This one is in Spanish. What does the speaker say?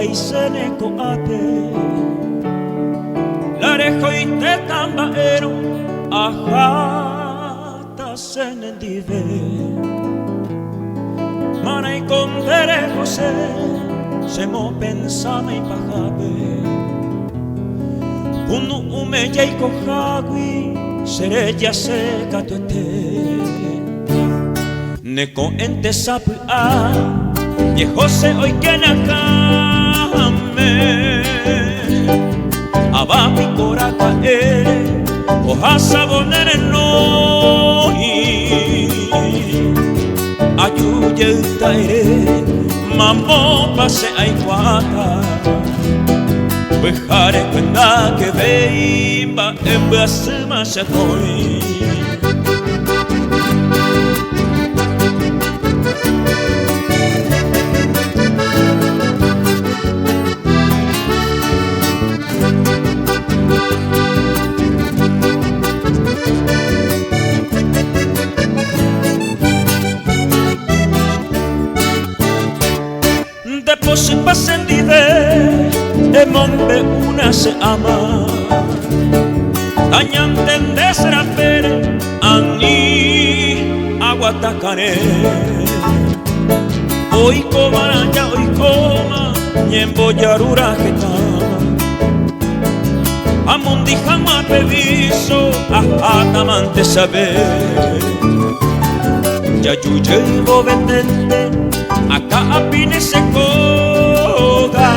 aisene koate larejo y te tambaero ajata senendive mana y condere José se mo pensame y pajabe unu umeya y kohagui sereya seca tuete neko ente sapu a ye José hoy que nakame abapi koraka ere ohasa bonere noi ayuye utaire mambo pase aikwata Bejare kwenda que veimba embasema shatoi Depois pasendide Emombe una se ama Añantende serapere Ani aguatacare Hoy comaraya, hoy coma Ñembo yarura getama Amundi jamás bebiso Ajatamante saber Ya yuye y bobetente Acá apine se coga